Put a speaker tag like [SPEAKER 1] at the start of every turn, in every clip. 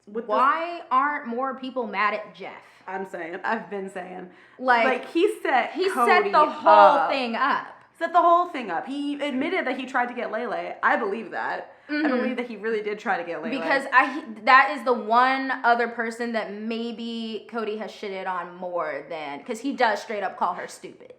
[SPEAKER 1] Why aren't more people mad at Jeff?
[SPEAKER 2] I've been saying.
[SPEAKER 1] Like
[SPEAKER 2] he set
[SPEAKER 1] the whole thing up.
[SPEAKER 2] Set the whole thing up. He admitted that he tried to get Lele. I believe that. I believe that he really did try to get Lele.
[SPEAKER 1] Because that is the one other person that maybe Cody has shitted on more than, because he does straight up call her stupid.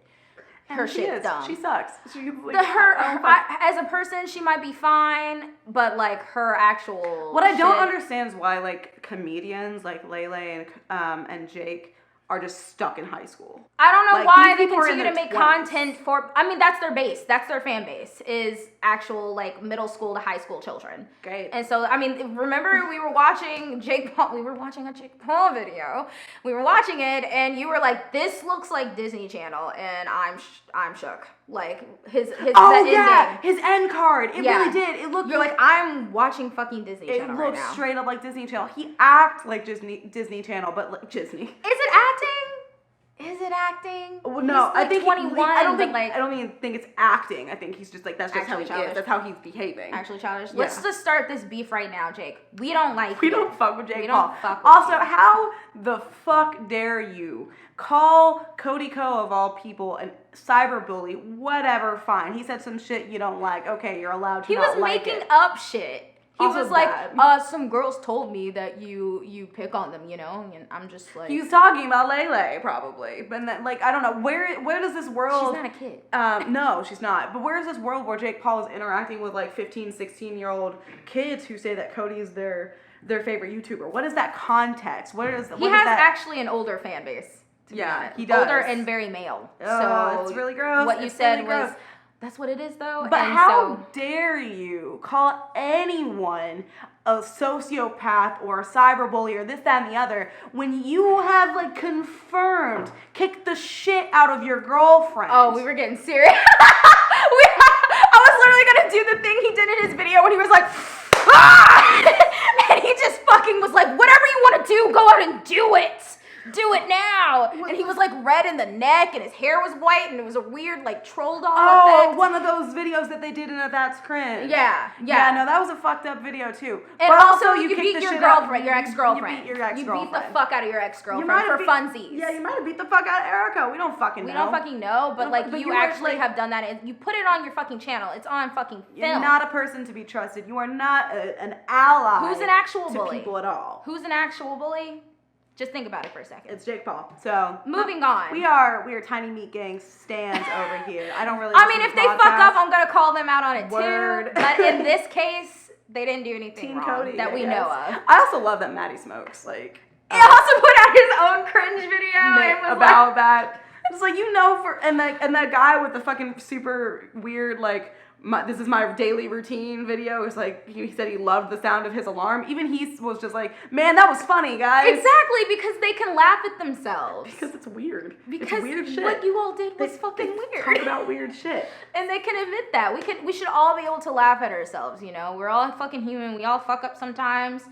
[SPEAKER 1] Her shit's dumb.
[SPEAKER 2] She sucks.
[SPEAKER 1] As a person, she might be fine, but like her actual.
[SPEAKER 2] What I don't understand is why like comedians like Lele and Jake are just stuck in high school.
[SPEAKER 1] I don't know
[SPEAKER 2] like,
[SPEAKER 1] why they continue to make content for. I mean, that's their base. That's their fan base. Is actual like middle school to high school children.
[SPEAKER 2] Great.
[SPEAKER 1] And so I mean, remember we were watching Jake Paul. We were watching a Jake Paul video. We were watching it, and you were like, "This looks like Disney Channel," and I'm shook. Like his ending.
[SPEAKER 2] His end card. It really did. It looked.
[SPEAKER 1] You're like, I'm watching fucking Disney Channel right now.
[SPEAKER 2] It looks straight up like Disney Channel. He acts like Disney Channel, but like Disney.
[SPEAKER 1] Is it acting? Is it acting?
[SPEAKER 2] Well, no,
[SPEAKER 1] like
[SPEAKER 2] I think
[SPEAKER 1] 21.
[SPEAKER 2] I don't even think it's acting. I think he's just like that's just how he
[SPEAKER 1] childish.
[SPEAKER 2] is. That's how he's behaving.
[SPEAKER 1] Actually childish. Yeah. Let's just start this beef right now, Jake. We don't like.
[SPEAKER 2] We don't fuck with Jake
[SPEAKER 1] we
[SPEAKER 2] Paul.
[SPEAKER 1] Don't fuck with
[SPEAKER 2] also,
[SPEAKER 1] you.
[SPEAKER 2] how the fuck dare you call Cody Ko of all people an cyberbully? Whatever, fine. He said some shit you don't like. Okay, you're allowed to.
[SPEAKER 1] He was making up shit. He
[SPEAKER 2] Also
[SPEAKER 1] was like,
[SPEAKER 2] bad.
[SPEAKER 1] Some girls told me that you pick on them, you know, and I'm just like.
[SPEAKER 2] He was talking about Lele, probably, but then, like I don't know where does this world?
[SPEAKER 1] She's not a kid.
[SPEAKER 2] No, she's not. But where is this world where Jake Paul is interacting with like 15, 16-year-old kids who say that Cody is their favorite YouTuber? What is that context? He has
[SPEAKER 1] actually an older fan base.
[SPEAKER 2] Yeah, he does.
[SPEAKER 1] Older and very male.
[SPEAKER 2] So it's really gross.
[SPEAKER 1] What you said was. That's what it is, though.
[SPEAKER 2] But how dare you call anyone a sociopath or a cyberbully or this, that, and the other when you have, like, confirmed kicked the shit out of your girlfriend?
[SPEAKER 1] Oh, we were getting serious. I was literally going to do the thing he did in his video when he was like, ah! And he just fucking was like, whatever you want to do, go out and do it. Do it now. And he was like red in the neck and his hair was white and it was a weird like troll doll effect.
[SPEAKER 2] One of those videos that they did in a That's Cringe.
[SPEAKER 1] Yeah.
[SPEAKER 2] Yeah, no, that was a fucked up video too.
[SPEAKER 1] And
[SPEAKER 2] but
[SPEAKER 1] also you
[SPEAKER 2] kicked
[SPEAKER 1] beat
[SPEAKER 2] the
[SPEAKER 1] your
[SPEAKER 2] shit
[SPEAKER 1] girlfriend, your
[SPEAKER 2] You
[SPEAKER 1] ex-girlfriend.
[SPEAKER 2] beat your ex-girlfriend.
[SPEAKER 1] You beat the fuck out of your ex-girlfriend for funsies.
[SPEAKER 2] Yeah, you might have beat the fuck out of Erica. We don't fucking know.
[SPEAKER 1] We don't fucking know, but like you actually have done that and you put it on your fucking channel. It's on fucking film.
[SPEAKER 2] You're not a person to be trusted. You are not an ally.
[SPEAKER 1] Who's an actual bully?
[SPEAKER 2] To people at all.
[SPEAKER 1] Who's an actual bully? Just think about it for a second.
[SPEAKER 2] It's Jake Paul. So
[SPEAKER 1] moving on.
[SPEAKER 2] We are Tiny Meat Gang stands over here. I don't really.
[SPEAKER 1] I mean, if they fuck up, I'm gonna call them out on it
[SPEAKER 2] Word.
[SPEAKER 1] too. But in this case, they didn't do anything
[SPEAKER 2] Team
[SPEAKER 1] wrong
[SPEAKER 2] Cody,
[SPEAKER 1] that we know of.
[SPEAKER 2] I also love that Maddie smokes. Like
[SPEAKER 1] he also put out his own cringe video
[SPEAKER 2] about that. It's like and that guy with the fucking super weird like. This is my daily routine video. It's like he said he loved the sound of his alarm. Even he was just like, man, that was funny, guys.
[SPEAKER 1] Exactly, because they can laugh at themselves.
[SPEAKER 2] Because it's weird.
[SPEAKER 1] Because
[SPEAKER 2] it's weird shit.
[SPEAKER 1] What you all did was fucking weird.
[SPEAKER 2] Talk about weird shit.
[SPEAKER 1] And they can admit that. We should all be able to laugh at ourselves, you know? We're all fucking human. We all fuck up sometimes.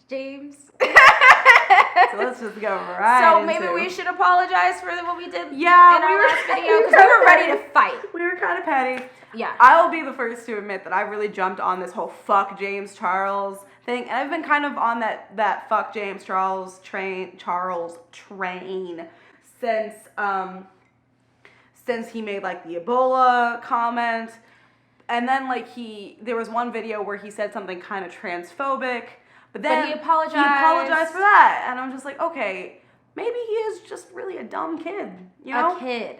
[SPEAKER 1] James.
[SPEAKER 2] So let's just go right
[SPEAKER 1] So maybe we should apologize for what we did in
[SPEAKER 2] our
[SPEAKER 1] last video because we were ready to fight.
[SPEAKER 2] We were kind of petty.
[SPEAKER 1] Yeah.
[SPEAKER 2] I'll be the first to admit that I really jumped on this whole fuck James Charles thing, and I've been kind of on that fuck James Charles train since he made like the Ebola comment, and then like there was one video where he said something kind of transphobic. But then
[SPEAKER 1] he apologized.
[SPEAKER 2] He apologized for that. And I'm just like, okay, maybe he is just really a dumb kid. You know?
[SPEAKER 1] A kid.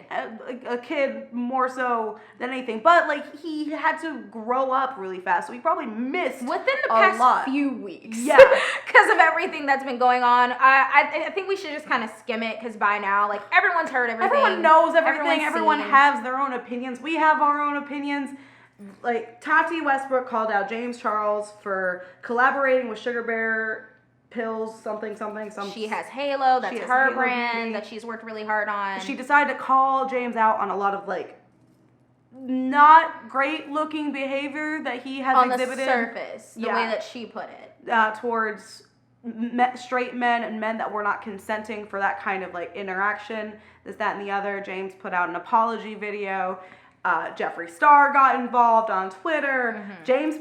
[SPEAKER 2] A kid more so than anything. But, like, he had to grow up really fast. So he probably missed
[SPEAKER 1] within the past few weeks.
[SPEAKER 2] Yeah.
[SPEAKER 1] Because of everything that's been going on. I think we should just kind of skim it because by now, like, everyone's heard everything.
[SPEAKER 2] Everyone knows everything. Everyone has their own opinions. We have our own opinions. Like, Tati Westbrook called out James Charles for collaborating with Sugar Bear Pills, something.
[SPEAKER 1] She has Halo, that's her brand that she's worked really hard on.
[SPEAKER 2] She decided to call James out on a lot of, like, not great looking behavior that he has exhibited.
[SPEAKER 1] On the surface, the way that she put it.
[SPEAKER 2] Towards straight men and men that were not consenting for that kind of, like, interaction, this, that, and the other. James put out an apology video. Jeffree Star got involved on Twitter. James,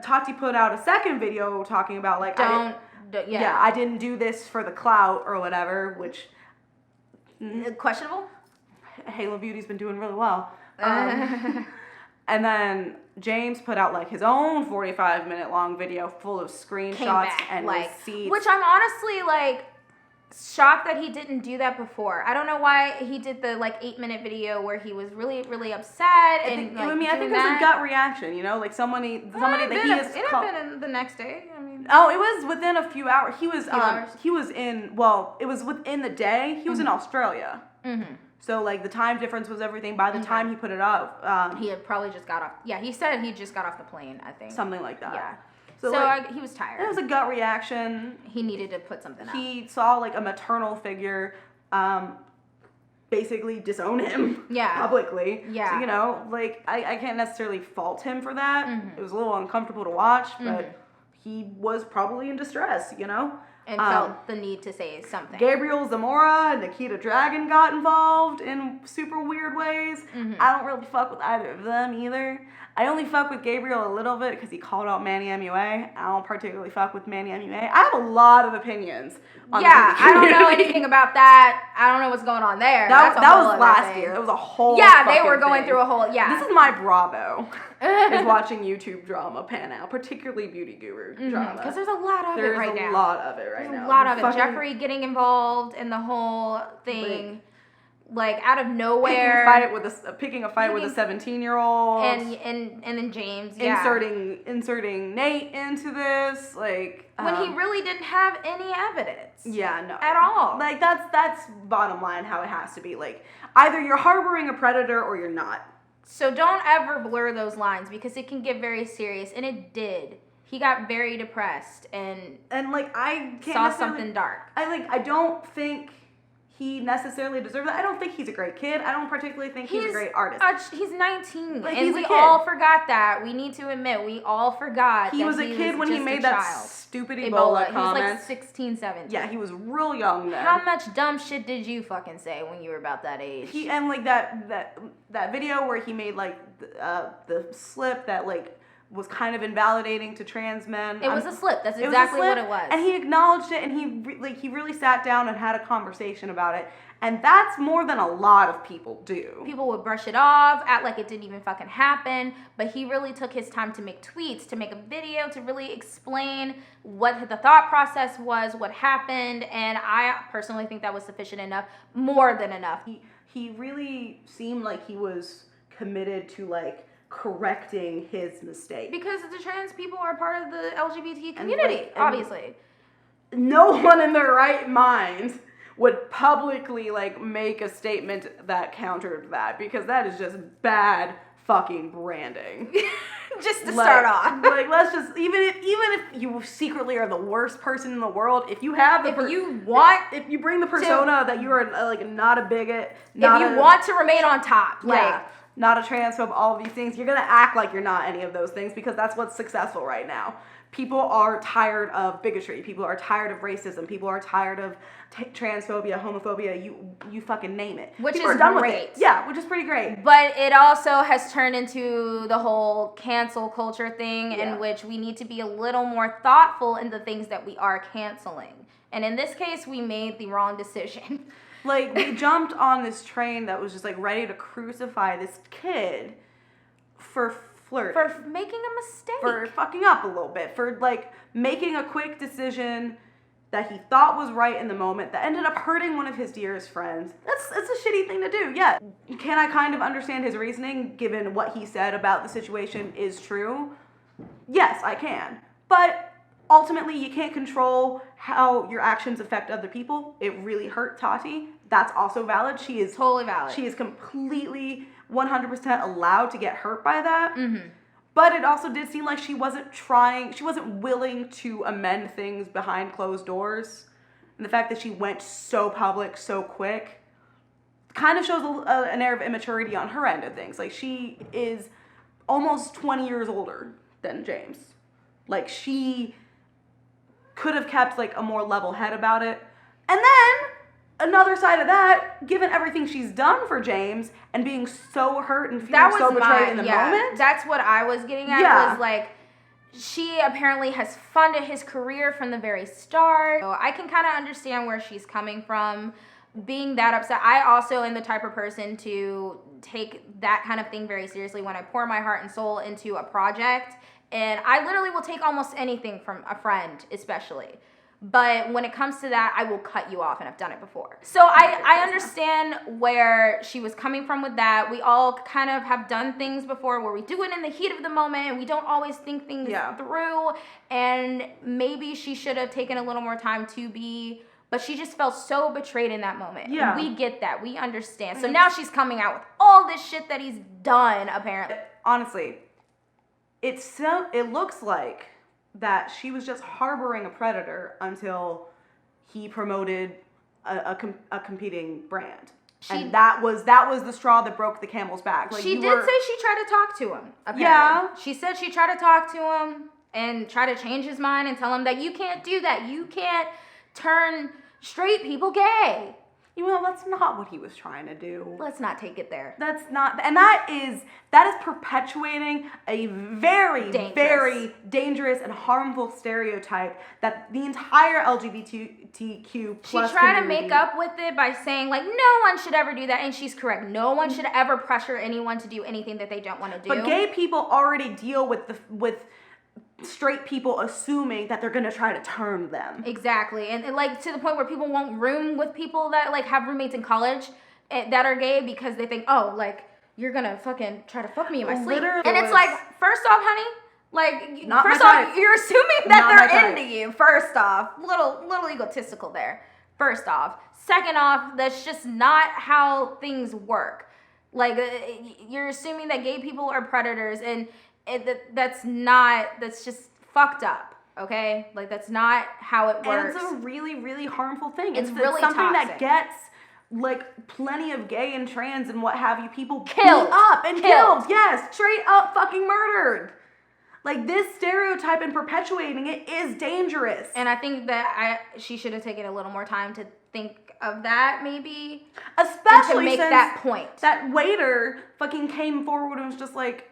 [SPEAKER 2] Tati put out a second video talking about like, I didn't do this for the clout or whatever, which
[SPEAKER 1] questionable.
[SPEAKER 2] Halo Beauty's been doing really well. And then James put out like his own 45-minute long video full of screenshots and
[SPEAKER 1] like,
[SPEAKER 2] receipts.
[SPEAKER 1] Which I'm honestly like shocked that he didn't do that before. I don't know why he did the like 8-minute video where he was really, really upset
[SPEAKER 2] I
[SPEAKER 1] think
[SPEAKER 2] it was a gut reaction, you know, like somebody that he is.
[SPEAKER 1] It had been in the next day. I mean,
[SPEAKER 2] oh, it was within a few hours. He was
[SPEAKER 1] hours?
[SPEAKER 2] He was in. Well, it was within the day. He was in Australia. So like the time difference was everything. By the time he put it up,
[SPEAKER 1] he had probably just got off. Yeah, he said he just got off the plane. I think
[SPEAKER 2] something like that.
[SPEAKER 1] Yeah.
[SPEAKER 2] So
[SPEAKER 1] he was tired.
[SPEAKER 2] It was a gut reaction.
[SPEAKER 1] He needed to put something out.
[SPEAKER 2] He saw like a maternal figure, basically disown him. Publicly.
[SPEAKER 1] Yeah.
[SPEAKER 2] So, you know, like I can't necessarily fault him for that. It was a little uncomfortable to watch, but he was probably in distress. You know.
[SPEAKER 1] And felt the need to say something.
[SPEAKER 2] Gabriel Zamora and Nikita Dragon got involved in super weird ways. I don't really fuck with either of them either. I only fuck with Gabriel a little bit because he called out Manny MUA. I don't particularly fuck with Manny MUA. I have a lot of opinions on
[SPEAKER 1] I don't know anything about that. I don't know what's going on there.
[SPEAKER 2] That was last year. It was a whole
[SPEAKER 1] they were going through a whole,
[SPEAKER 2] This is my Bravo, is watching YouTube drama pan out, particularly Beauty Guru drama.
[SPEAKER 1] Because there's a lot of it right now.
[SPEAKER 2] There's a lot of it right now.
[SPEAKER 1] There's a lot of it. Jeffree getting involved in the whole thing. Like out of nowhere,
[SPEAKER 2] picking a fight with a 17-year-old,
[SPEAKER 1] and then James
[SPEAKER 2] inserting Nate into this, like
[SPEAKER 1] when he really didn't have any evidence.
[SPEAKER 2] Yeah, no,
[SPEAKER 1] at all.
[SPEAKER 2] Like that's bottom line how it has to be. Like either you're harboring a predator or you're not.
[SPEAKER 1] So don't ever blur those lines because it can get very serious, and it did. He got very depressed and
[SPEAKER 2] like I can't
[SPEAKER 1] saw something dark.
[SPEAKER 2] I don't think he necessarily deserves that. I don't think he's a great kid. I don't particularly think he's a great artist.
[SPEAKER 1] He's 19,
[SPEAKER 2] like,
[SPEAKER 1] and we all forgot that. We need to admit, we all forgot
[SPEAKER 2] he was a kid when he made that stupid Ebola comment.
[SPEAKER 1] He was like 16, 17.
[SPEAKER 2] Yeah, he was real young then.
[SPEAKER 1] How much dumb shit did you fucking say when you were about that age?
[SPEAKER 2] And like that video where he made like the slip that like was kind of invalidating to trans men.
[SPEAKER 1] It was a slip. That's exactly what it was.
[SPEAKER 2] And he acknowledged it, and he really sat down and had a conversation about it. And that's more than a lot of people do.
[SPEAKER 1] People would brush it off, act like it didn't even fucking happen. But he really took his time to make tweets, to make a video, to really explain what the thought process was, what happened. And I personally think that was sufficient enough, more than enough.
[SPEAKER 2] He really seemed like he was committed to like correcting his mistake.
[SPEAKER 1] Because the trans people are part of the LGBT community, obviously.
[SPEAKER 2] No one in their right mind would publicly like make a statement that countered that, because that is just bad fucking branding.
[SPEAKER 1] Just to start off.
[SPEAKER 2] Like let's just even if you secretly are the worst person in the world, if you have if you bring the persona that you are like not a bigot,
[SPEAKER 1] if you want to remain on top,
[SPEAKER 2] not a transphobe, all of these things, you're gonna act like you're not any of those things because that's what's successful right now. People are tired of bigotry. People are tired of racism. People are tired of transphobia, homophobia. You fucking name it.
[SPEAKER 1] Which
[SPEAKER 2] People
[SPEAKER 1] is
[SPEAKER 2] are done
[SPEAKER 1] great.
[SPEAKER 2] With it. Yeah, which is pretty great.
[SPEAKER 1] But it also has turned into the whole cancel culture thing in which we need to be a little more thoughtful in the things that we are canceling. And in this case, we made the wrong decision.
[SPEAKER 2] Like, we jumped on this train that was just, like, ready to crucify this kid for flirting.
[SPEAKER 1] For making a mistake.
[SPEAKER 2] For fucking up a little bit. For, like, making a quick decision that he thought was right in the moment that ended up hurting one of his dearest friends. It's a shitty thing to do, yeah. Can I kind of understand his reasoning, given what he said about the situation is true? Yes, I can. But ultimately, you can't control how your actions affect other people. It really hurt Tati. That's also valid. She is
[SPEAKER 1] totally valid.
[SPEAKER 2] She is completely 100% allowed to get hurt by that. Mm-hmm. But it also did seem like she wasn't willing to amend things behind closed doors. And the fact that she went so public so quick kind of shows an air of immaturity on her end of things. Like, she is almost 20 years older than James. Like, she could have kept like a more level head about it. And then another side of that, given everything she's done for James and being so hurt and
[SPEAKER 1] That
[SPEAKER 2] feeling so
[SPEAKER 1] was
[SPEAKER 2] betrayed in the moment.
[SPEAKER 1] That's what I was getting at.
[SPEAKER 2] Yeah.
[SPEAKER 1] Was like, she apparently has funded his career from the very start. So I can kind of understand where she's coming from, being that upset. I also am the type of person to take that kind of thing very seriously when I pour my heart and soul into a project. And I literally will take almost anything from a friend, especially. But when it comes to that, I will cut you off, and I've done it before. So I understand where she was coming from with that. We all kind of have done things before where we do it in the heat of the moment, and we don't always think things through. And maybe she should have taken a little more time to be, but she just felt so betrayed in that moment.
[SPEAKER 2] Yeah.
[SPEAKER 1] And we get that. We understand. So now she's coming out with all this shit that he's done, apparently.
[SPEAKER 2] Honestly, it looks like that she was just harboring a predator until he promoted a competing brand. And that was the straw that broke the camel's back. Like,
[SPEAKER 1] she did say she tried to talk to him, apparently.
[SPEAKER 2] Yeah.
[SPEAKER 1] She said she tried to talk to him and try to change his mind and tell him that you can't do that. You can't turn straight people gay.
[SPEAKER 2] You know, that's not what he was trying to do.
[SPEAKER 1] Let's not take it there.
[SPEAKER 2] That's not, and that is perpetuating a very dangerous and harmful stereotype that the entire LGBTQ plus
[SPEAKER 1] she tried to
[SPEAKER 2] community,
[SPEAKER 1] make up with it by saying, like, no one should ever do that, and she's correct. No one should ever pressure anyone to do anything that they don't want to do.
[SPEAKER 2] But gay people already deal with straight people assuming that they're gonna try to turn them.
[SPEAKER 1] Exactly. And like to the point where people won't room with people that like have roommates in college that are gay because they think, oh, like you're gonna fucking try to fuck me in my sleep.
[SPEAKER 2] Literally
[SPEAKER 1] And it's like, first off, honey, like
[SPEAKER 2] Not
[SPEAKER 1] first
[SPEAKER 2] my
[SPEAKER 1] off,
[SPEAKER 2] type.
[SPEAKER 1] you're assuming that
[SPEAKER 2] Not my
[SPEAKER 1] they're
[SPEAKER 2] type.
[SPEAKER 1] into you. First off, little egotistical there. First off. Second off, that's just not how things work. Like you're assuming that gay people are predators, and that's just fucked up, okay? Like, that's not how it works.
[SPEAKER 2] And it's a really, really harmful thing.
[SPEAKER 1] It's really
[SPEAKER 2] something
[SPEAKER 1] toxic.
[SPEAKER 2] that gets, like, plenty of gay and trans and what have you people
[SPEAKER 1] Killed.
[SPEAKER 2] beat up and killed. Yes, straight up fucking murdered. Like, this stereotype and perpetuating it is dangerous.
[SPEAKER 1] And I think that she should have taken a little more time to think of that, maybe.
[SPEAKER 2] Especially
[SPEAKER 1] to make
[SPEAKER 2] since
[SPEAKER 1] that point.
[SPEAKER 2] That waiter fucking came forward and was just like,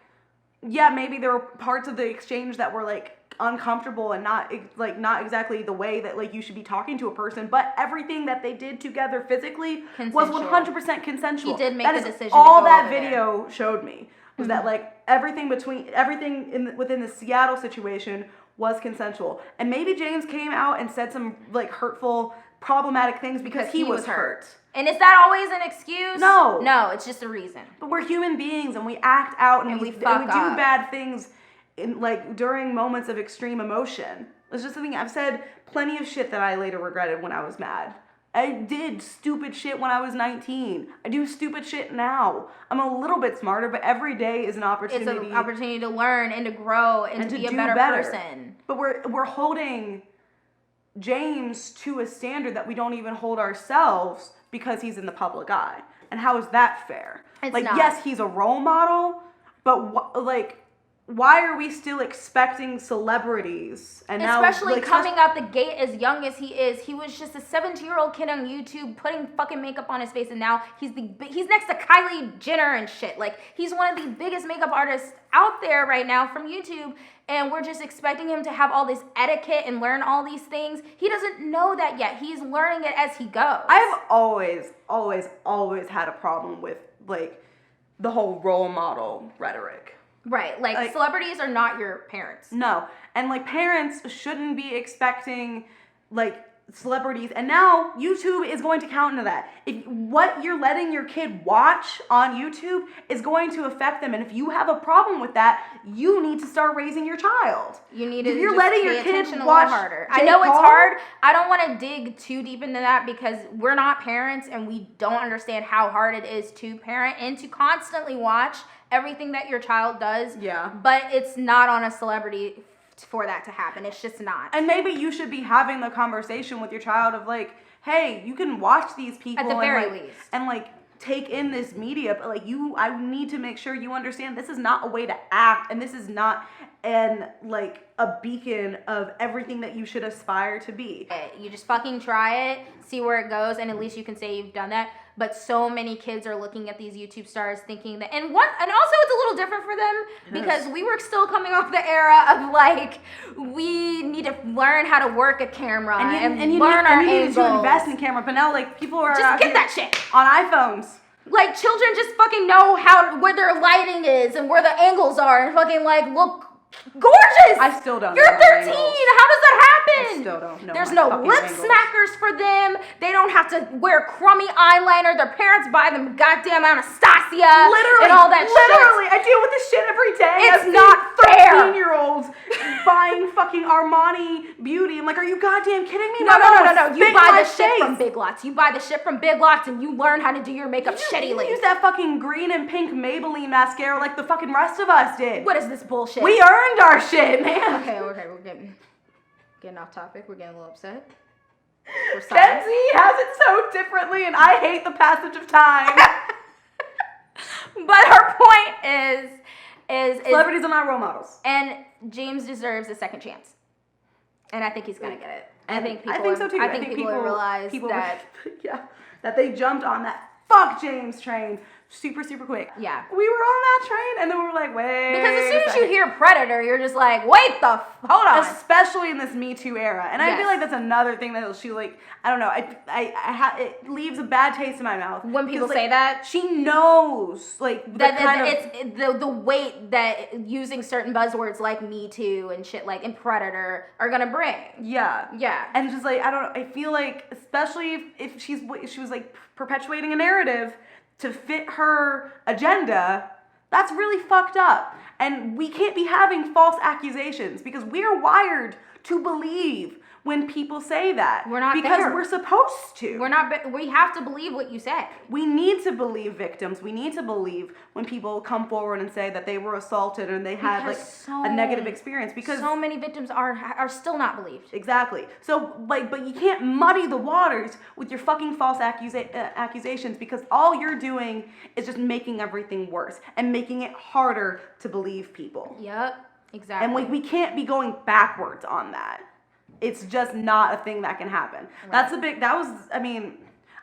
[SPEAKER 2] yeah, maybe there were parts of the exchange that were, like, uncomfortable and not exactly the way that, like, you should be talking to a person, but everything that they did together physically was 100% consensual.
[SPEAKER 1] He did make the decision.
[SPEAKER 2] All that video showed me was that, like, everything within the Seattle situation was consensual, and maybe James came out and said some, like, hurtful, problematic things because he was hurt.
[SPEAKER 1] And is that always an excuse?
[SPEAKER 2] No.
[SPEAKER 1] No, it's just a reason.
[SPEAKER 2] But we're human beings and we act out and we do
[SPEAKER 1] up.
[SPEAKER 2] bad things in, like, during moments of extreme emotion. It's just something I've said plenty of shit that I later regretted when I was mad. I did stupid shit when I was 19. I do stupid shit now. I'm a little bit smarter, but every day is an opportunity.
[SPEAKER 1] It's an opportunity to learn and to grow and to be a better person.
[SPEAKER 2] But we're holding James to a standard that we don't even hold ourselves because he's in the public eye. And how is that fair?
[SPEAKER 1] It's
[SPEAKER 2] like,
[SPEAKER 1] not.
[SPEAKER 2] yes, he's a role model, but why are we still expecting celebrities? And
[SPEAKER 1] especially
[SPEAKER 2] now, like,
[SPEAKER 1] coming out the gate as young as he is. He was just a 17-year-old kid on YouTube putting fucking makeup on his face, and now he's next to Kylie Jenner and shit. Like, he's one of the biggest makeup artists out there right now from YouTube, and we're just expecting him to have all this etiquette and learn all these things. He doesn't know that yet. He's learning it as he goes.
[SPEAKER 2] I've always had a problem with, like, the whole role model rhetoric.
[SPEAKER 1] Right, like celebrities are not your parents.
[SPEAKER 2] No, and, like, parents shouldn't be expecting, like, celebrities, and now YouTube is going to count into that. If what you're letting your kid watch on YouTube is going to affect them, and if you have a problem with that, you need to start raising your child.
[SPEAKER 1] You need to.
[SPEAKER 2] If you're
[SPEAKER 1] just
[SPEAKER 2] letting
[SPEAKER 1] pay
[SPEAKER 2] your kid
[SPEAKER 1] attention
[SPEAKER 2] watch
[SPEAKER 1] a little harder.
[SPEAKER 2] Jake
[SPEAKER 1] I know it's
[SPEAKER 2] Paul.
[SPEAKER 1] hard. I don't want to dig too deep into that because we're not parents and we don't understand how hard it is to parent and to constantly watch everything that your child does.
[SPEAKER 2] Yeah.
[SPEAKER 1] But it's not on a celebrity for that to happen. It's just not.
[SPEAKER 2] And maybe you should be having the conversation with your child of, like, hey, you can watch these people
[SPEAKER 1] At the very
[SPEAKER 2] least. And, like, take in this media, but like I need to make sure you understand this is not a way to act, and this is not a beacon of everything that you should aspire to be.
[SPEAKER 1] You just fucking try it, see where it goes, and at least you can say you've done that. But so many kids are looking at these YouTube stars thinking that, and also it's a little different for them because we were still coming off the era of like, we need to learn how to work a camera and
[SPEAKER 2] you
[SPEAKER 1] learn our angles.
[SPEAKER 2] To invest in camera, but now like people are
[SPEAKER 1] just get that shit
[SPEAKER 2] on iPhones.
[SPEAKER 1] Like children just fucking know where their lighting is and where the angles are and fucking like look gorgeous.
[SPEAKER 2] I still don't.
[SPEAKER 1] You're 13. How does that happen?
[SPEAKER 2] I still don't know.
[SPEAKER 1] There's no lip smackers for them. They don't have to wear crummy eyeliner. Their parents buy them goddamn Anastasia.
[SPEAKER 2] Literally,
[SPEAKER 1] and all that shit.
[SPEAKER 2] Literally, I deal with this shit every day.
[SPEAKER 1] It's not fair.
[SPEAKER 2] 13-year-olds buying fucking Armani Beauty. I'm like, are you goddamn kidding me?
[SPEAKER 1] No. You buy the shit from Big Lots. You buy the shit from Big Lots and you learn how to do your makeup shittily.
[SPEAKER 2] You use that fucking green and pink Maybelline mascara like the fucking rest of us did.
[SPEAKER 1] What is this bullshit?
[SPEAKER 2] We earned our shit, man.
[SPEAKER 1] Okay, we're getting off topic. We're getting a little upset.
[SPEAKER 2] Gen Z has it so differently, and I hate the passage of time.
[SPEAKER 1] But her point is
[SPEAKER 2] celebrities are not role models,
[SPEAKER 1] and James deserves a second chance, and I think he's gonna get it.
[SPEAKER 2] I think so too.
[SPEAKER 1] I think people realize
[SPEAKER 2] that they jumped on that fuck James train super quick.
[SPEAKER 1] Yeah.
[SPEAKER 2] We were on that train, and then we were like, wait.
[SPEAKER 1] Because as soon as you hear Predator, you're just like, wait hold on.
[SPEAKER 2] Especially in this Me Too era. And I feel like that's another thing that she, like, I don't know, it leaves a bad taste in my mouth.
[SPEAKER 1] When people say that?
[SPEAKER 2] She knows, like,
[SPEAKER 1] the weight that using certain buzzwords like Me Too and shit like, and Predator are gonna bring.
[SPEAKER 2] Yeah.
[SPEAKER 1] Yeah.
[SPEAKER 2] And just, like, I don't know, I feel like, especially if she was, like, perpetuating a narrative to fit her agenda, that's really fucked up. And we can't be having false accusations because we're wired to believe when people say that.
[SPEAKER 1] We're not
[SPEAKER 2] because
[SPEAKER 1] there.
[SPEAKER 2] We're supposed to.
[SPEAKER 1] We're not. We have to believe what you say.
[SPEAKER 2] We need to believe victims. We need to believe when people come forward and say that they were assaulted and they had a negative experience, because
[SPEAKER 1] so many victims are still not believed.
[SPEAKER 2] Exactly. So but you can't muddy the waters with your fucking false accusations, because all you're doing is just making everything worse and making it harder to believe people.
[SPEAKER 1] Yep. Exactly.
[SPEAKER 2] And we can't be going backwards on that. It's just not a thing that can happen. Right. I mean,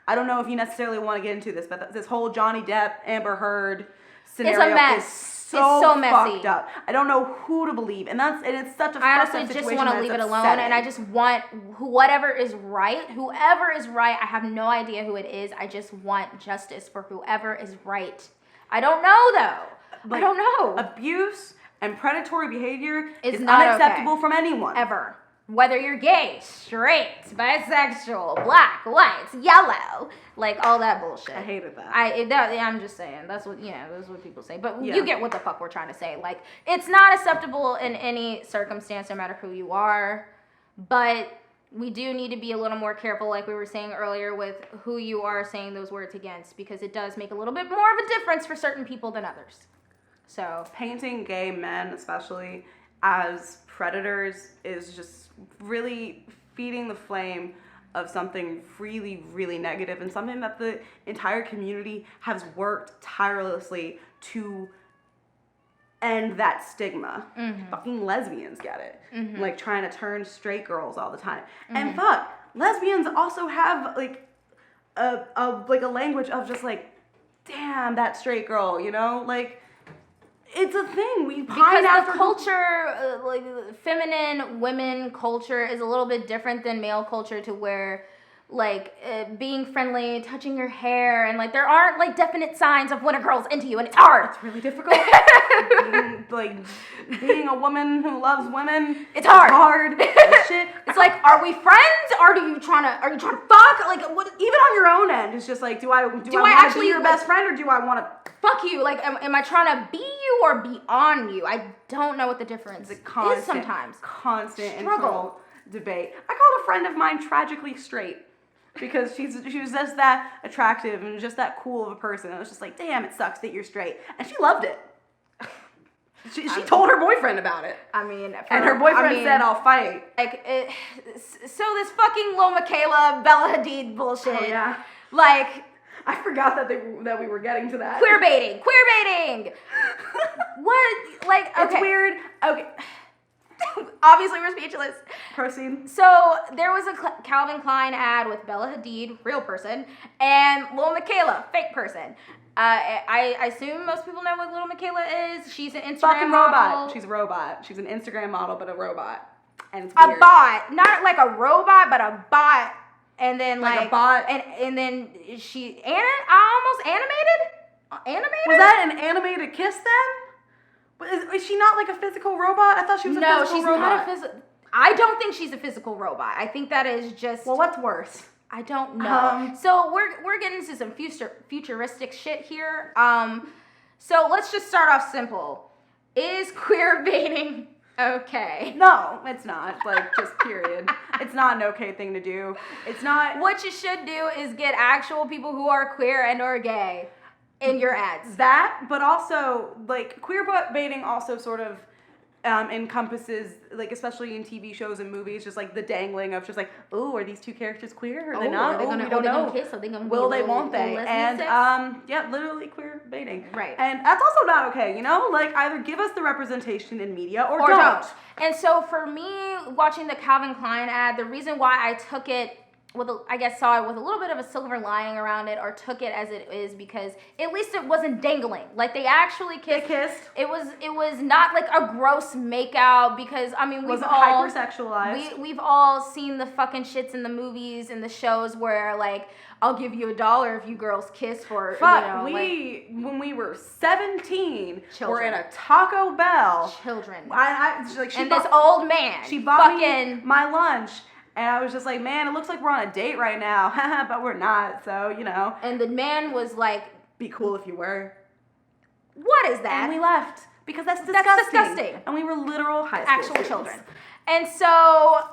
[SPEAKER 2] I don't know if you necessarily want to get into this, but this whole Johnny Depp, Amber Heard scenario
[SPEAKER 1] is a mess.
[SPEAKER 2] It's so messy. Fucked up. I don't know who to believe. And it's such a
[SPEAKER 1] I honestly just want to leave it alone, and I just want whoever is right, I have no idea who it is. I just want justice for whoever is right. I don't know though. I don't know.
[SPEAKER 2] Abuse and predatory behavior is
[SPEAKER 1] not
[SPEAKER 2] unacceptable
[SPEAKER 1] okay.
[SPEAKER 2] from anyone.
[SPEAKER 1] Ever. Whether you're gay, straight, bisexual, black, white, yellow, like all that bullshit.
[SPEAKER 2] I hated that.
[SPEAKER 1] I'm just saying, that's what people say. But you get what the fuck we're trying to say. Like, it's not acceptable in any circumstance, no matter who you are. But we do need to be a little more careful, like we were saying earlier, with who you are saying those words against, because it does make a little bit more of a difference for certain people than others. So
[SPEAKER 2] painting gay men, especially as predators, is just really feeding the flame of something really, really negative, and something that the entire community has worked tirelessly to end that stigma. Mm-hmm. Fucking lesbians get it. Mm-hmm. Like trying to turn straight girls all the time. Mm-hmm. And fuck, lesbians also have like a language of just like, damn, that straight girl, you know? Like, it's a thing. We pine after
[SPEAKER 1] the culture, like feminine women culture, is a little bit different than male culture, to where, like, being friendly, touching your hair, and like there aren't like definite signs of when a girl's into you, and it's hard.
[SPEAKER 2] It's really difficult. being a woman who loves women,
[SPEAKER 1] it's hard.
[SPEAKER 2] Shit.
[SPEAKER 1] It's like, are we friends, or are you trying to fuck? Like, what?
[SPEAKER 2] Even on your own end, it's just like, do I want to be your best friend, or do I want to
[SPEAKER 1] fuck you? Like, am I trying to be you or be on you? I don't know what the difference is sometimes.
[SPEAKER 2] Constant internal debate. I called a friend of mine tragically straight because she was just that attractive and just that cool of a person. And it was just like, damn, it sucks that you're straight. And she loved it. She told her boyfriend about it.
[SPEAKER 1] I mean,
[SPEAKER 2] and her boyfriend said, "I'll fight."
[SPEAKER 1] Like, so this fucking Lil Miquela, Bella Hadid bullshit.
[SPEAKER 2] Oh, yeah.
[SPEAKER 1] Like,
[SPEAKER 2] I forgot that we were getting to that.
[SPEAKER 1] Queer baiting. What? Like, okay.
[SPEAKER 2] It's weird. Okay.
[SPEAKER 1] Obviously, we're speechless.
[SPEAKER 2] Proceed.
[SPEAKER 1] So there was a Calvin Klein ad with Bella Hadid, real person, and Lil Miquela, fake person. I assume most people know what Lil Miquela is. She's an Instagram
[SPEAKER 2] Fucking
[SPEAKER 1] model.
[SPEAKER 2] robot. She's a robot. She's an Instagram model, but a robot. And it's
[SPEAKER 1] A
[SPEAKER 2] weird.
[SPEAKER 1] bot, not like a robot, but a bot. And then
[SPEAKER 2] Like a bot.
[SPEAKER 1] and then she almost animated.
[SPEAKER 2] Was that an animated kiss then? Is she not like a physical robot? I thought she was a physical robot.
[SPEAKER 1] No, she's not a physical. I don't think she's a physical robot. I think that is just.
[SPEAKER 2] Well, what's worse?
[SPEAKER 1] I don't know. So we're getting into some futuristic shit here. So let's just start off simple. Is queer baiting okay?
[SPEAKER 2] No, it's not. Like, just period. It's not an okay thing to do. It's not.
[SPEAKER 1] What you should do is get actual people who are queer and or gay in your ads.
[SPEAKER 2] That, but also, like, queer baiting also sort of encompasses, like, especially in TV shows and movies, just like the dangling of just like, oh, are these two characters queer? Are they not?
[SPEAKER 1] Are they gonna,
[SPEAKER 2] we don't know.
[SPEAKER 1] kiss? Are they gonna
[SPEAKER 2] Will
[SPEAKER 1] be
[SPEAKER 2] they? Won't they? And
[SPEAKER 1] sex?
[SPEAKER 2] yeah, literally queer baiting.
[SPEAKER 1] Right.
[SPEAKER 2] And that's also not okay. You know, like, either give us the representation in media or don't.
[SPEAKER 1] And so for me, watching the Calvin Klein ad, the reason why I took it saw it with a little bit of a silver lining around it, or took it as it is, because at least it wasn't dangling. Like, they actually kissed.
[SPEAKER 2] They kissed.
[SPEAKER 1] It was not like a gross makeout, because I mean
[SPEAKER 2] Wasn't hypersexualized.
[SPEAKER 1] We've all seen the fucking shits in the movies and the shows where, like, I'll give you $1 if you girls kiss for.
[SPEAKER 2] Fuck, when we were 17,
[SPEAKER 1] Children.
[SPEAKER 2] we're in a Taco Bell.
[SPEAKER 1] Children.
[SPEAKER 2] This
[SPEAKER 1] old man.
[SPEAKER 2] She bought me my lunch. And I was just like, man, it looks like we're on a date right now. But we're not, so, you know.
[SPEAKER 1] And the man was like,
[SPEAKER 2] be cool if you were.
[SPEAKER 1] What is that?
[SPEAKER 2] And we left. Because that's disgusting. And we were literal high school
[SPEAKER 1] actual
[SPEAKER 2] students.
[SPEAKER 1] children. And so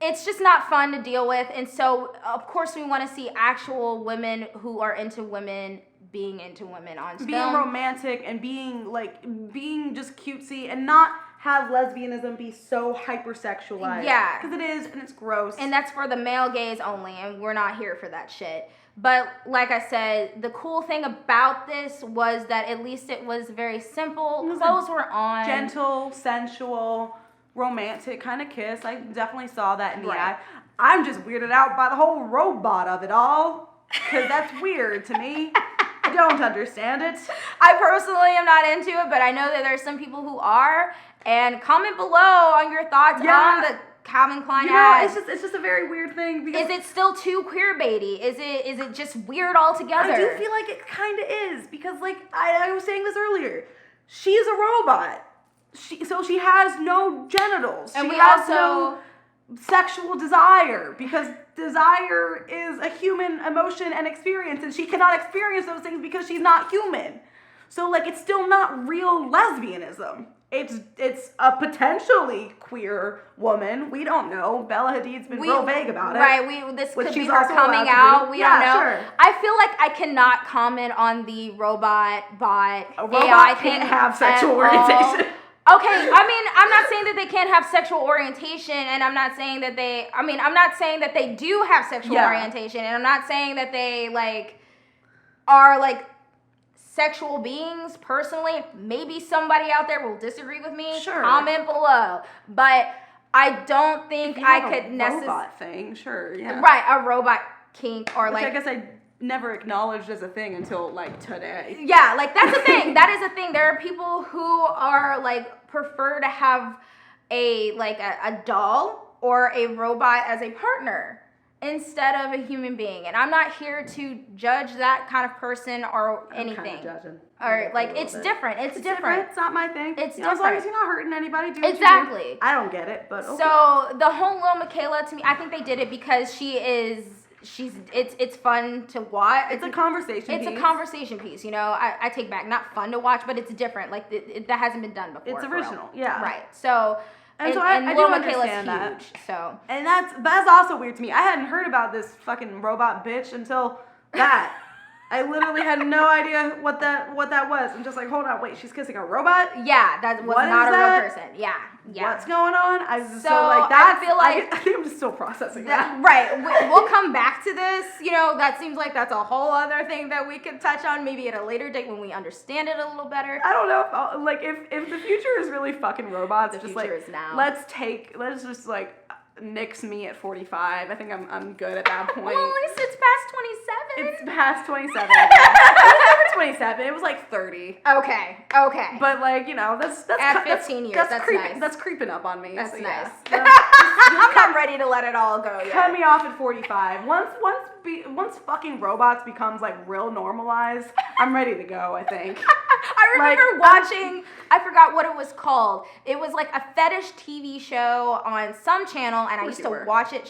[SPEAKER 1] it's just not fun to deal with. And so, of course, we want to see actual women who are into women being into women on film.
[SPEAKER 2] Being romantic and being just cutesy and not have lesbianism be so hypersexualized.
[SPEAKER 1] Yeah.
[SPEAKER 2] Because it is, and it's gross.
[SPEAKER 1] And that's for the male gaze only, and we're not here for that shit. But like I said, the cool thing about this was that at least it was very simple. Clothes were on.
[SPEAKER 2] Gentle, sensual, romantic kind of kiss. I definitely saw that in the
[SPEAKER 1] Right.
[SPEAKER 2] ad. I'm just weirded out by the whole robot of it all. Because that's weird to me. I don't understand it.
[SPEAKER 1] I personally am not into it, but I know that there's some people who are. And comment below on your thoughts on the Calvin Klein ad.
[SPEAKER 2] It's just a very weird thing. Because
[SPEAKER 1] is it still too queer baity? Is it just weird altogether?
[SPEAKER 2] I do feel like it kind of is, because like I was saying this earlier, she is a robot. So she has no genitals.
[SPEAKER 1] And
[SPEAKER 2] she has no sexual desire, because desire is a human emotion and experience, and she cannot experience those things because she's not human. So like, it's still not real lesbianism. It's a potentially queer woman. We don't know. Bella Hadid's been real vague about it.
[SPEAKER 1] Right. This could be her
[SPEAKER 2] also
[SPEAKER 1] coming out. We don't know.
[SPEAKER 2] Sure.
[SPEAKER 1] I feel like I cannot comment on the robot bot
[SPEAKER 2] A robot
[SPEAKER 1] AI
[SPEAKER 2] can't
[SPEAKER 1] thing
[SPEAKER 2] have sexual
[SPEAKER 1] at
[SPEAKER 2] orientation.
[SPEAKER 1] all. Okay, I mean, I'm not saying that they can't have sexual orientation, and I'm not saying that they do have sexual orientation, and I'm not saying that they, like, are, like, sexual beings. Personally, maybe somebody out there will disagree with me.
[SPEAKER 2] Sure.
[SPEAKER 1] Comment below. But I don't think I could necessarily.
[SPEAKER 2] Robot thing, sure, yeah.
[SPEAKER 1] Right, a robot kink, or
[SPEAKER 2] Which
[SPEAKER 1] like.
[SPEAKER 2] I guess I never acknowledged as a thing until like today.
[SPEAKER 1] Yeah, like that's a thing. That is a thing. There are people who are like prefer to have a doll or a robot as a partner instead of a human being. And I'm not here to judge that kind of person or anything.
[SPEAKER 2] I'm kind of judging.
[SPEAKER 1] Or like it's different. It's different.
[SPEAKER 2] It's not my thing.
[SPEAKER 1] It's
[SPEAKER 2] different. As long as you're not hurting anybody, do what
[SPEAKER 1] exactly.
[SPEAKER 2] you do. I don't get it, but okay.
[SPEAKER 1] So the whole Lil Miquela, to me, I think they did it because it's fun to watch.
[SPEAKER 2] It's a conversation piece.
[SPEAKER 1] It's a conversation piece, you know. I take back, not fun to watch, but it's different. Like that hasn't been done before.
[SPEAKER 2] It's original, yeah.
[SPEAKER 1] Right. So
[SPEAKER 2] I do
[SPEAKER 1] Lil
[SPEAKER 2] understand
[SPEAKER 1] Miquela's
[SPEAKER 2] that.
[SPEAKER 1] huge. So
[SPEAKER 2] and that's also weird to me. I hadn't heard about this fucking robot bitch until that. I literally had no idea what that was. I'm just like, hold on, wait, she's kissing a robot?
[SPEAKER 1] Yeah, that was
[SPEAKER 2] What
[SPEAKER 1] not
[SPEAKER 2] is
[SPEAKER 1] a real
[SPEAKER 2] that?
[SPEAKER 1] person. Yeah, yeah.
[SPEAKER 2] What's going on? I was just
[SPEAKER 1] So,
[SPEAKER 2] so like,
[SPEAKER 1] I
[SPEAKER 2] that's,
[SPEAKER 1] feel like-
[SPEAKER 2] I think I'm just still processing that.
[SPEAKER 1] Right. We'll come back to this. You know, that seems like that's a whole other thing that we could touch on maybe at a later date when we understand it a little better.
[SPEAKER 2] I don't know if if the future is really fucking robots,
[SPEAKER 1] The
[SPEAKER 2] just
[SPEAKER 1] future
[SPEAKER 2] like
[SPEAKER 1] is now.
[SPEAKER 2] let's just like nix me at 45. I think I'm good at that point.
[SPEAKER 1] Well, at least it's past 27.
[SPEAKER 2] It's past 27. Yeah. It was never 27. It was like 30.
[SPEAKER 1] Okay.
[SPEAKER 2] But like, you know, that's
[SPEAKER 1] At 15 years, that's
[SPEAKER 2] creeping,
[SPEAKER 1] nice.
[SPEAKER 2] That's creeping up on me.
[SPEAKER 1] That's
[SPEAKER 2] so,
[SPEAKER 1] nice.
[SPEAKER 2] Yeah.
[SPEAKER 1] I'm not ready to let it all go yet.
[SPEAKER 2] Cut me off at 45. Once fucking robots becomes like real normalized, I'm ready to go, I think.
[SPEAKER 1] I remember watching, I forgot what it was called. It was like a fetish TV show on some channel, and I used to watch it.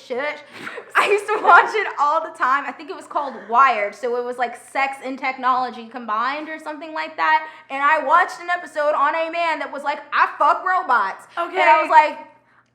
[SPEAKER 1] I used to watch it all the time. I think it was called Wired. So it was like sex and technology combined or something like that. And I watched an episode on a man that was like, I fuck robots.
[SPEAKER 2] Okay.
[SPEAKER 1] And I was like,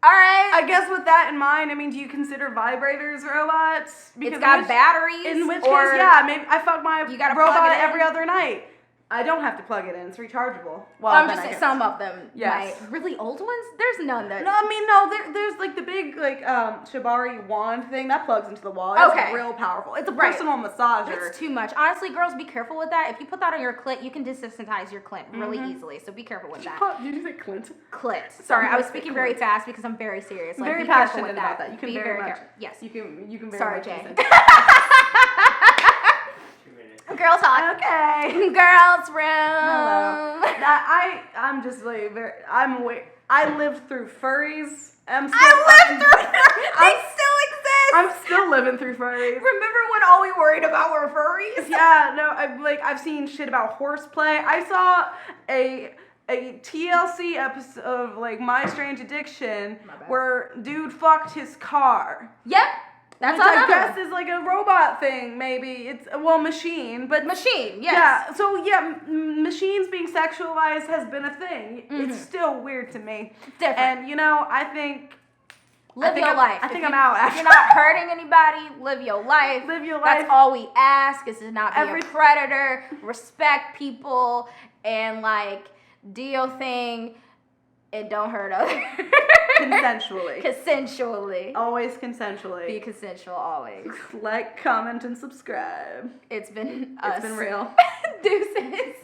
[SPEAKER 1] all right.
[SPEAKER 2] I guess with that in mind, I mean, do you consider vibrators robots?
[SPEAKER 1] It's got batteries.
[SPEAKER 2] In which
[SPEAKER 1] or
[SPEAKER 2] case, yeah, maybe I fuck my
[SPEAKER 1] you gotta plug
[SPEAKER 2] robot
[SPEAKER 1] it in.
[SPEAKER 2] every other night. I don't have to plug it in; it's rechargeable. Well,
[SPEAKER 1] I'm
[SPEAKER 2] then
[SPEAKER 1] just
[SPEAKER 2] I
[SPEAKER 1] saying
[SPEAKER 2] guess-
[SPEAKER 1] some of them.
[SPEAKER 2] Yes.
[SPEAKER 1] Might. Really old ones? There's none that.
[SPEAKER 2] No, I mean there's like the big like Shibari wand thing that plugs into the wall. It's
[SPEAKER 1] Okay.
[SPEAKER 2] real powerful. It's a
[SPEAKER 1] Right.
[SPEAKER 2] personal massager.
[SPEAKER 1] It's too much. Honestly, girls, be careful with that. If you put that on your clit, you can desensitize your clit really easily. So be careful with that.
[SPEAKER 2] Did you say Clint?
[SPEAKER 1] Clit. Sorry, I was
[SPEAKER 2] Somebody
[SPEAKER 1] speaking
[SPEAKER 2] say
[SPEAKER 1] very
[SPEAKER 2] clit.
[SPEAKER 1] fast because I'm very serious. Like,
[SPEAKER 2] Very
[SPEAKER 1] be careful
[SPEAKER 2] passionate
[SPEAKER 1] with
[SPEAKER 2] about that. You can
[SPEAKER 1] be
[SPEAKER 2] very much.
[SPEAKER 1] careful. Yes.
[SPEAKER 2] You can very
[SPEAKER 1] Sorry,
[SPEAKER 2] much
[SPEAKER 1] Jay.
[SPEAKER 2] listen.
[SPEAKER 3] 2 minutes.
[SPEAKER 1] Girl talk.
[SPEAKER 2] Okay.
[SPEAKER 1] Girls room.
[SPEAKER 2] Hello. I'm just like I lived through furries.
[SPEAKER 1] I lived through. They still exist.
[SPEAKER 2] I'm still living through furries.
[SPEAKER 1] Remember when all we worried about were furries?
[SPEAKER 2] Yeah, no, I've seen shit about horseplay. I saw a TLC episode of like My Strange Addiction
[SPEAKER 1] My bad.
[SPEAKER 2] where dude fucked his car.
[SPEAKER 1] Yep. That's
[SPEAKER 2] which I
[SPEAKER 1] another
[SPEAKER 2] guess is like a robot thing, maybe. It's machine, but
[SPEAKER 1] machine. Yes.
[SPEAKER 2] yeah. So yeah, machines being sexualized has been a thing. It's still weird to me.
[SPEAKER 1] Different.
[SPEAKER 2] And you know, I think
[SPEAKER 1] Live your
[SPEAKER 2] I'm-
[SPEAKER 1] life.
[SPEAKER 2] I
[SPEAKER 1] If
[SPEAKER 2] think
[SPEAKER 1] you-
[SPEAKER 2] I'm out,
[SPEAKER 1] If
[SPEAKER 2] actually.
[SPEAKER 1] you're not hurting anybody, live your life.
[SPEAKER 2] Live your life.
[SPEAKER 1] That's all we ask is to not be
[SPEAKER 2] Every-
[SPEAKER 1] a predator, respect people, and like do your thing and don't hurt others.
[SPEAKER 2] Consensually.
[SPEAKER 1] Consensually.
[SPEAKER 2] Always consensually.
[SPEAKER 1] Be consensual always.
[SPEAKER 2] Like, comment, and subscribe.
[SPEAKER 1] It's been
[SPEAKER 2] It's been real.
[SPEAKER 1] Deuces.